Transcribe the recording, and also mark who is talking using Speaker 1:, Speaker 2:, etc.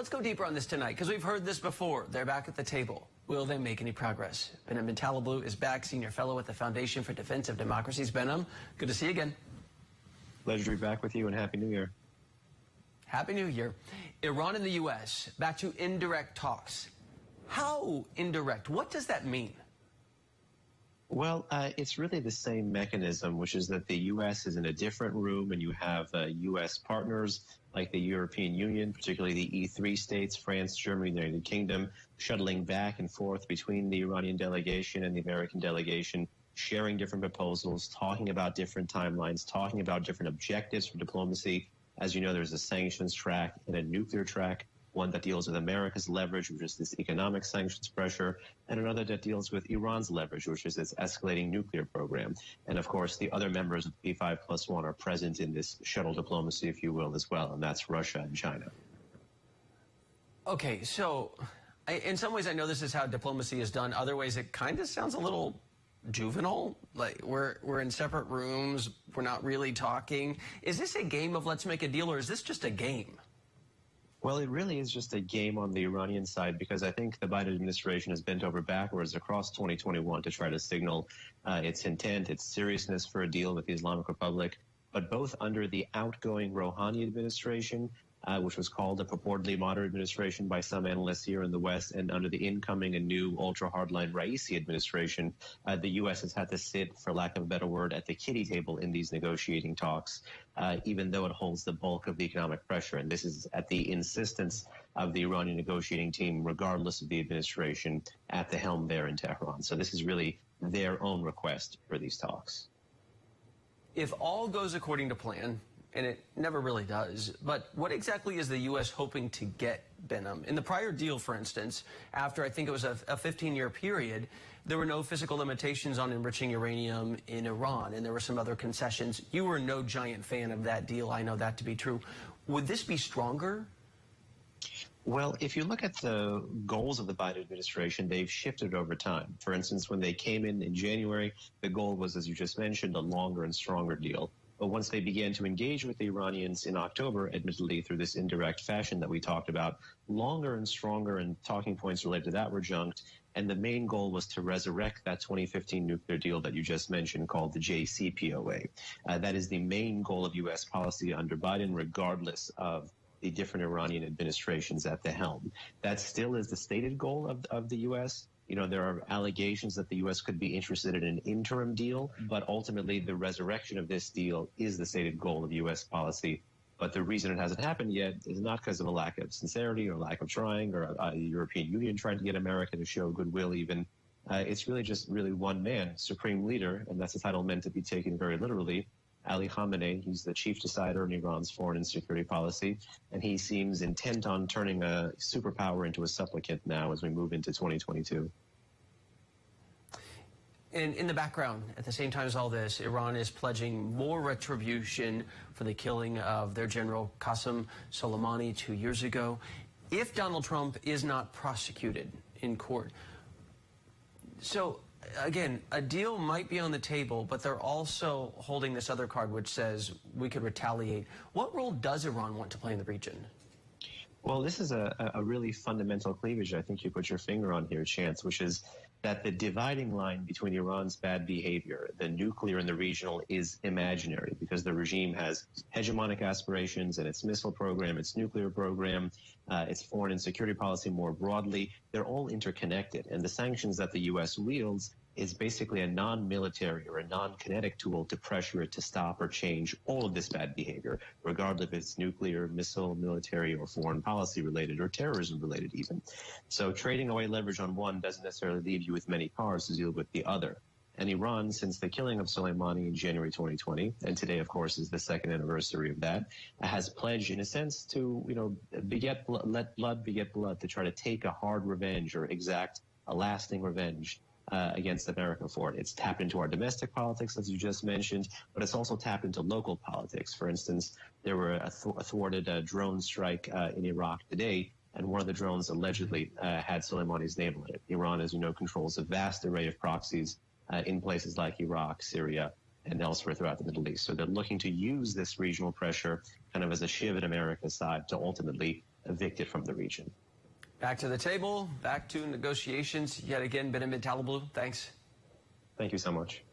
Speaker 1: Let's go deeper on this tonight, because we've heard this before. They're back at the table. Will they make any progress? Behnam Taleblu is back, senior fellow at the Foundation for Defense of Democracies. Behnam, good to see you again.
Speaker 2: Pleasure to be back with you, and Happy New Year.
Speaker 1: Happy New Year. Iran and the U.S. back to indirect talks. How indirect? What does that mean?
Speaker 2: Well, it's really the same mechanism, which is that the U.S. is in a different room, and you have U.S. partners like the European Union, particularly the E3 states, France, Germany, the United Kingdom, shuttling back and forth between the Iranian delegation and the American delegation, sharing different proposals, talking about different timelines, talking about different objectives for diplomacy. As you know, there's a sanctions track and a nuclear track, one that deals with America's leverage, which is this economic sanctions pressure, and another that deals with Iran's leverage, which is its escalating nuclear program. And of course, the other members of P5+1 are present in this shuttle diplomacy, if you will, as well, and that's Russia and China.
Speaker 1: Okay, so in some ways, I know this is how diplomacy is done. Other ways, it kind of sounds a little juvenile, like we're in separate rooms, we're not really talking. Is this a game of let's make a deal, or is this just a game?
Speaker 2: Well, it really is just a game on the Iranian side, because I think the Biden administration has bent over backwards across 2021 to try to signal its intent, its seriousness for a deal with the Islamic Republic. But both under the outgoing Rouhani administration, which was called a purportedly moderate administration by some analysts here in the West, and under the incoming and new ultra-hardline Raisi administration, the U.S. has had to sit, for lack of a better word, at the kiddie table in these negotiating talks, even though it holds the bulk of the economic pressure. And this is at the insistence of the Iranian negotiating team, regardless of the administration at the helm there in Tehran. So this is really their own request for these talks.
Speaker 1: If all goes according to plan, and it never really does, but what exactly is the U.S. hoping to get, Behnam? In the prior deal, for instance, after I think it was a 15-year period, there were no physical limitations on enriching uranium in Iran, and there were some other concessions. You were no giant fan of that deal. I know that to be true. Would this be stronger?
Speaker 2: Well, if you look at the goals of the Biden administration, they've shifted over time. For instance, when they came in January, the goal was, as you just mentioned, a longer and stronger deal. But once they began to engage with the Iranians in October, admittedly through this indirect fashion that we talked about, longer and stronger and talking points related to that were junked. And the main goal was to resurrect that 2015 nuclear deal that you just mentioned called the JCPOA. That is the main goal of U.S. policy under Biden, regardless of the different Iranian administrations at the helm. That still is the stated goal of the U.S. You know, there are allegations that the U.S. could be interested in an interim deal, but ultimately the resurrection of this deal is the stated goal of U.S. policy. But the reason it hasn't happened yet is not because of a lack of sincerity or lack of trying, or the European Union trying to get America to show goodwill even. It's really just one man, supreme leader, and that's a title meant to be taken very literally, Ali Khamenei. He's the chief decider in Iran's foreign and security policy, and he seems intent on turning a superpower into a supplicant now as we move into 2022.
Speaker 1: And in the background, at the same time as all this, Iran is pledging more retribution for the killing of their general Qasem Soleimani 2 years ago. If Donald Trump is not prosecuted in court, so again, a deal might be on the table, but they're also holding this other card which says we could retaliate. What role does Iran want to play in the region?
Speaker 2: Well, this is a really fundamental cleavage I think you put your finger on here, Chance, which is that the dividing line between Iran's bad behavior, the nuclear and the regional, is imaginary, because the regime has hegemonic aspirations in its missile program, its nuclear program, its foreign and security policy more broadly. They're all interconnected, and the sanctions that the U.S. wields is basically a non-military or a non-kinetic tool to pressure it to stop or change all of this bad behavior, regardless if it's nuclear, missile, military, or foreign policy related, or terrorism related even. So trading away leverage on one doesn't necessarily leave you with many cards to deal with the other. And Iran, since the killing of Soleimani in January 2020, and today, of course, is the second anniversary of that, has pledged, in a sense, to, let blood beget blood, to try to take a hard revenge or exact a lasting revenge against America for it. It's tapped into our domestic politics, as you just mentioned, but it's also tapped into local politics. For instance, there were a thwarted drone strike in Iraq today, and one of the drones allegedly had Soleimani's name on it. Iran, as you know, controls a vast array of proxies in places like Iraq, Syria, and elsewhere throughout the Middle East. So they're looking to use this regional pressure kind of as a shiv at America's side to ultimately evicted from the region.
Speaker 1: Back to the table, back to negotiations. Yet again, Behnam Taleblu, thanks.
Speaker 2: Thank you so much.